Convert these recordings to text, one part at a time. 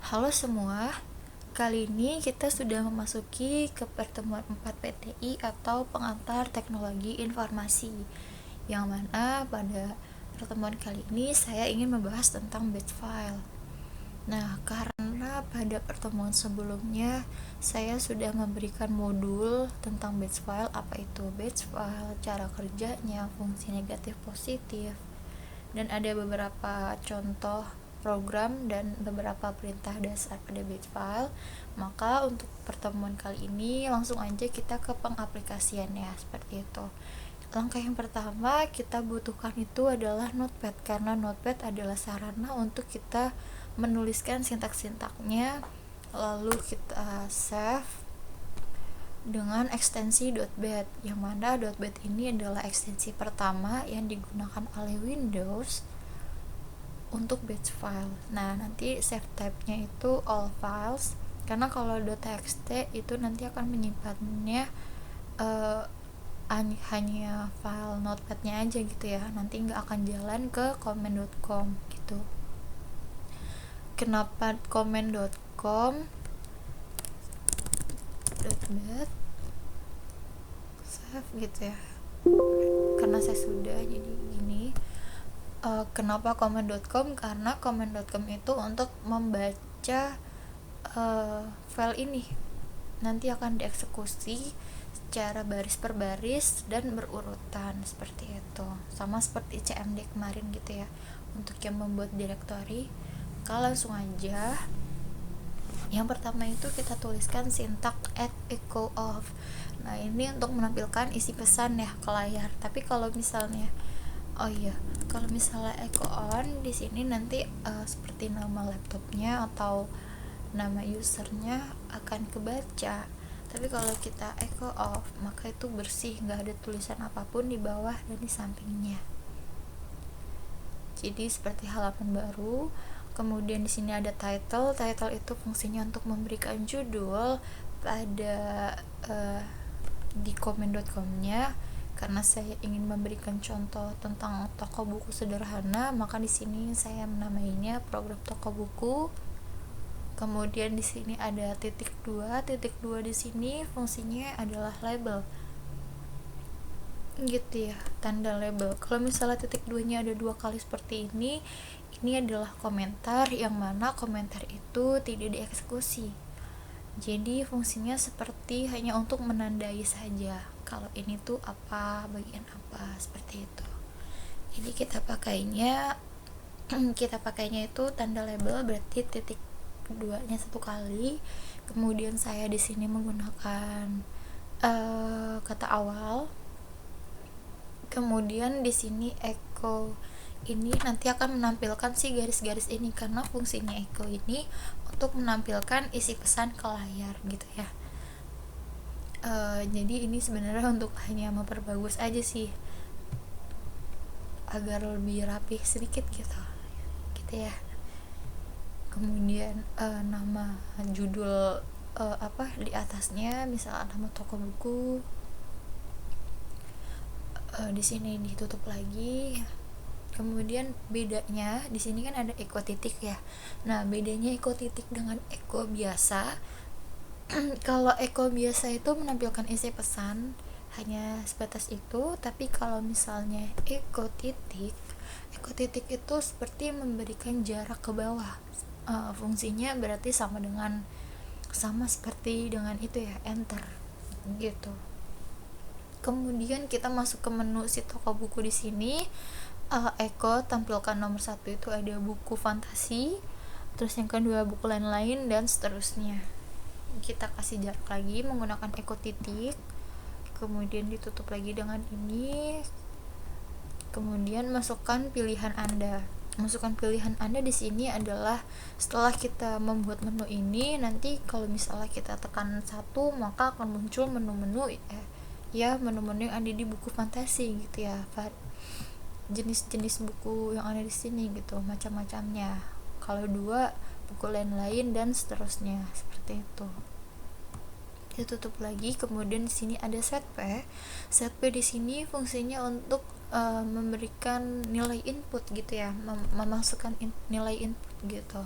Halo semua, kali ini kita sudah memasuki ke pertemuan 4 PTI atau pengantar teknologi informasi, yang mana pada pertemuan kali ini saya ingin membahas tentang batch file. Nah, karena pada pertemuan sebelumnya saya sudah memberikan modul tentang batch file, apa itu batch file, cara kerjanya, fungsi negatif positif, dan ada beberapa contoh program dan beberapa perintah dasar pada batch file. Maka untuk pertemuan kali ini langsung aja kita ke pengaplikasiannya seperti itu. Langkah yang pertama kita butuhkan itu adalah notepad, karena notepad adalah sarana untuk kita menuliskan sintak-sintaknya, lalu kita save dengan ekstensi .bat, yang mana .bat ini adalah ekstensi pertama yang digunakan oleh Windows untuk batch file. Nah, nanti save type-nya itu all files, karena kalau .txt itu nanti akan menyimpannya hanya file notepad-nya aja gitu ya, nanti nggak akan jalan ke comment.com gitu. Kenapa comment.com .bat save gitu ya, karena saya sudah jadi gini. Kenapa comment.com? Karena comment.com itu untuk membaca file ini nanti akan dieksekusi secara baris per baris dan berurutan seperti itu, sama seperti CMD kemarin gitu ya. Untuk yang membuat direktori, kalau langsung aja yang pertama itu kita tuliskan sintak @echo of. Nah, ini untuk menampilkan isi pesan ya ke layar. Tapi kalau misalnya kalau misalnya echo on di sini nanti seperti nama laptopnya atau nama usernya akan kebaca. Tapi kalau kita echo off, maka itu bersih, nggak ada tulisan apapun di bawah dan di sampingnya. Jadi seperti halaman baru. Kemudian di sini ada title. Title itu fungsinya untuk memberikan judul pada di comment.com-nya. Karena saya ingin memberikan contoh tentang toko buku sederhana, maka di sini saya menamainya program toko buku. Kemudian di sini ada titik 2 di sini fungsinya adalah label gitu ya, tanda label. Kalau misalnya titik 2 nya ada 2 kali seperti ini adalah komentar, yang mana komentar itu tidak dieksekusi. Jadi fungsinya seperti hanya untuk menandai saja kalau ini tuh apa, bagian apa, seperti itu. Jadi kita pakainya itu tanda label, berarti titik 2 nya 1 kali. Kemudian saya di sini menggunakan kata awal. Kemudian di sini echo ini nanti akan menampilkan si garis-garis ini, karena fungsinya echo ini untuk menampilkan isi pesan ke layar gitu ya. Jadi ini sebenarnya untuk hanya memperbagus aja sih, agar lebih rapih sedikit gitu ya. Kemudian nama judul di atasnya, misalnya nama toko buku, di sini ditutup lagi. Kemudian bedanya di sini kan ada echo titik ya. Nah, bedanya echo titik dengan echo biasa. Kalau echo biasa itu menampilkan isi pesan hanya sebatas itu, tapi kalau misalnya echo titik itu seperti memberikan jarak ke bawah. Fungsinya berarti sama seperti dengan itu ya, enter gitu. Kemudian kita masuk ke menu si toko buku. Di sini echo tampilkan nomor 1 itu ada buku fantasi, terus yang kedua buku lain-lain, dan seterusnya. Kita kasih jarak lagi menggunakan echo titik, kemudian ditutup lagi dengan ini. Kemudian masukkan pilihan Anda di sini adalah setelah kita membuat menu ini, nanti kalau misalnya kita tekan 1 maka akan muncul menu-menu menu-menu yang ada di buku fantasi gitu ya, jenis-jenis buku yang ada di sini gitu, macam-macamnya. Kalau 2 buku lain-lain dan seterusnya, seperti itu. Kita tutup lagi. Kemudian di sini ada set P di sini fungsinya untuk memberikan nilai input gitu ya, memasukkan nilai input gitu.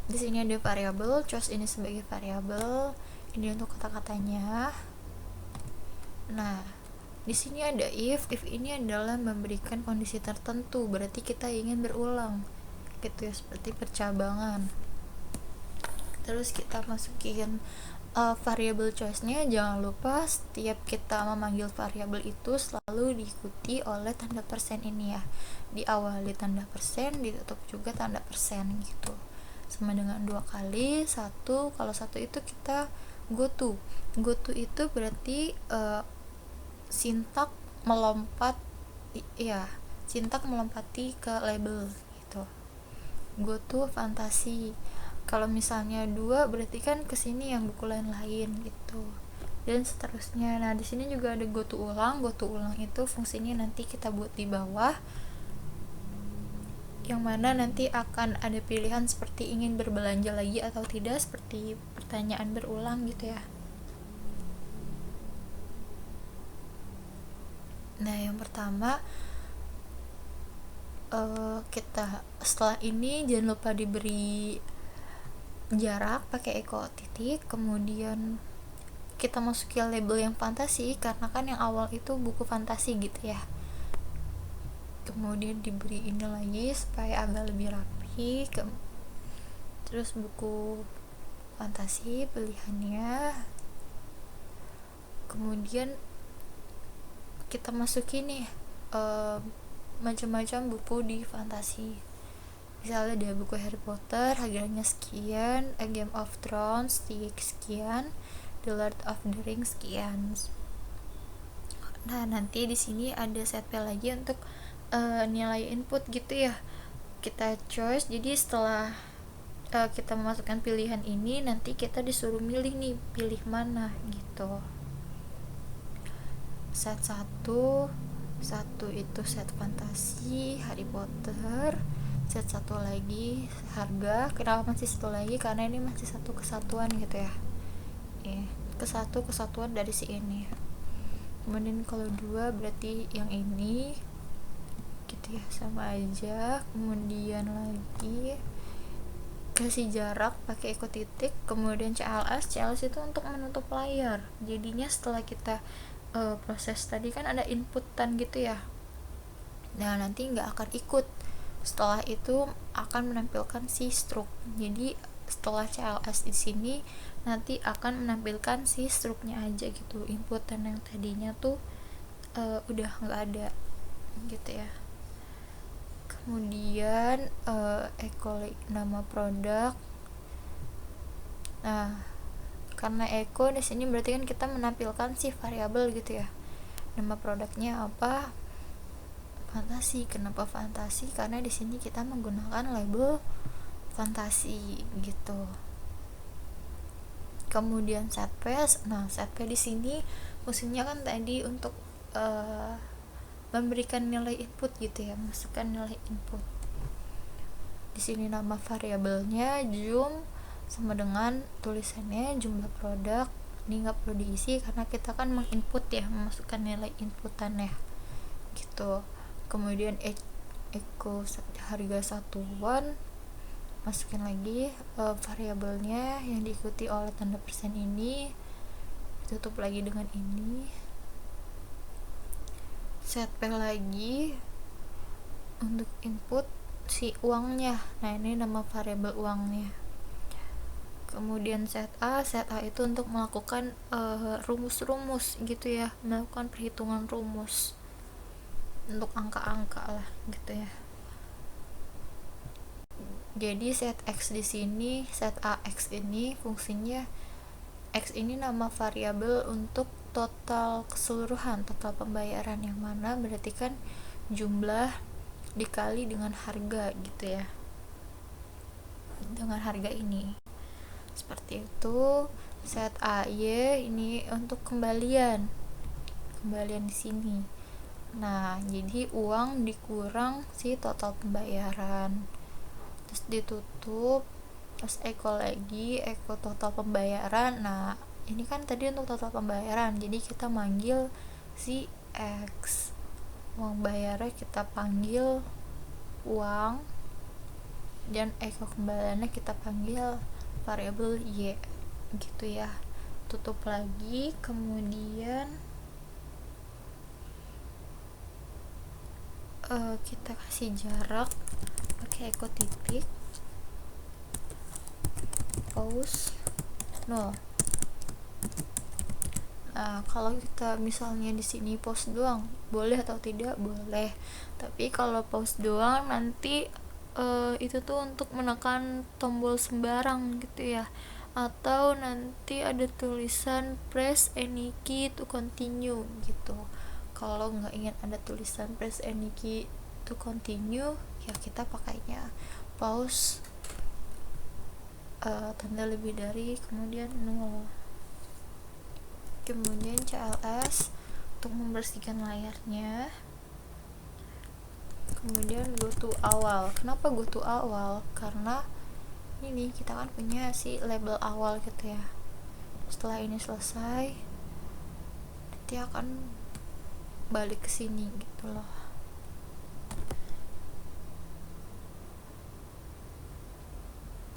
Di sini ada variabel, choose ini sebagai variabel, ini untuk kata-katanya. Nah, di sini ada if ini adalah memberikan kondisi tertentu, berarti kita ingin berulang gitu ya, seperti percabangan. Terus kita masukin variable choice-nya. Jangan lupa setiap kita memanggil variabel itu selalu diikuti oleh tanda persen ini ya, diawali tanda persen, ditutup juga tanda persen gitu, sama dengan 2 kali. Kalau satu itu kita go to itu berarti sintak melompat, ya sintak melompati ke label gitu. Go to fantasi. Kalau misalnya 2 berarti kan kesini yang buku lain gitu, dan seterusnya. Nah di sini juga ada go to ulang itu fungsinya nanti kita buat di bawah, yang mana nanti akan ada pilihan seperti ingin berbelanja lagi atau tidak, seperti pertanyaan berulang gitu ya. Nah yang pertama, kita setelah ini jangan lupa diberi jarak pakai eko titik, kemudian kita masukin label yang fantasi karena kan yang awal itu buku fantasi gitu ya. Kemudian diberi ini lagi supaya agak lebih rapi, terus buku fantasi pilihannya. Kemudian kita masukin nih macam-macam buku di fantasi. Misalnya ada buku Harry Potter harganya sekian, A Game of Thrones sekian, The Lord of the Rings sekian. Nah nanti di sini ada set P lagi untuk nilai input gitu ya. Kita choice, jadi setelah kita memasukkan pilihan ini, nanti kita disuruh milih nih, pilih mana gitu. Set 1 itu set fantasi Harry Potter. Set 1 lagi harga. Kenapa masih 1 lagi? Karena ini masih satu kesatuan gitu ya. Kesatuan dari si ini. Kemudian kalau 2 berarti yang ini gitu ya, sama aja. Kemudian lagi kasih jarak pakai eko titik, kemudian CLS itu untuk menutup layar. Jadinya setelah kita proses tadi kan ada inputan gitu ya, nah nanti nggak akan ikut, setelah itu akan menampilkan si stroke. Jadi setelah CLS di sini nanti akan menampilkan si stroke-nya aja gitu, inputan yang tadinya tuh udah nggak ada gitu ya. Kemudian nama produk. Nah karena echo di sini berarti kan kita menampilkan si variabel gitu ya. Nama produknya apa? Fantasi. Kenapa fantasi? Karena di sini kita menggunakan label fantasi gitu. Kemudian set page. Nah set page di sini fungsinya kan tadi untuk memberikan nilai input gitu ya, masukkan nilai input. Di sini nama variabelnya jum sama dengan tulisannya jumlah produk. Ini nggak perlu diisi karena kita kan menginput ya, memasukkan nilai inputannya gitu. Kemudian echo harga satuan, masukin lagi variabelnya yang diikuti oleh tanda persen ini, tutup lagi dengan ini. Set P lagi untuk input si uangnya. Nah ini nama variabel uangnya. Kemudian set A itu untuk melakukan rumus-rumus gitu ya, melakukan perhitungan rumus untuk angka-angka lah gitu ya. Jadi set X di sini, set AX ini fungsinya, X ini nama variabel untuk total keseluruhan, total pembayaran, yang mana berarti kan jumlah dikali dengan harga gitu ya, dengan harga ini. Seperti itu. Set AY ini untuk kembalian di sini. Nah jadi uang dikurang si total pembayaran, terus ditutup, terus equal lagi, equal total pembayaran. Nah ini kan tadi untuk total pembayaran, jadi kita manggil si X, uang bayarnya kita panggil uang, dan eko kembaliannya kita panggil variabel y gitu ya. Tutup lagi, kemudian kita kasih jarak pakai eko titik, pause 0. Nah, kalau kita misalnya di sini pause doang, boleh atau tidak? Boleh. Tapi kalau pause doang nanti itu tuh untuk menekan tombol sembarang gitu ya. Atau nanti ada tulisan press any key to continue gitu. Kalau nggak ingin ada tulisan press any key to continue, ya kita pakainya pause tanda lebih dari kemudian 0. Kemudian CLS untuk membersihkan layarnya, kemudian go to awal. Kenapa go to awal? Karena ini kita kan punya si label awal gitu ya. Setelah ini selesai, nanti akan balik ke sini gitu loh.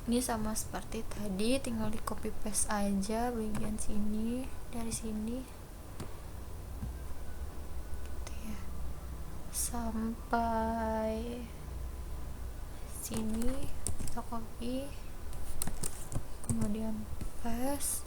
Ini sama seperti tadi, tinggal di copy paste aja bagian sini, dari sini gitu ya, sampai sini kita copy, kemudian paste,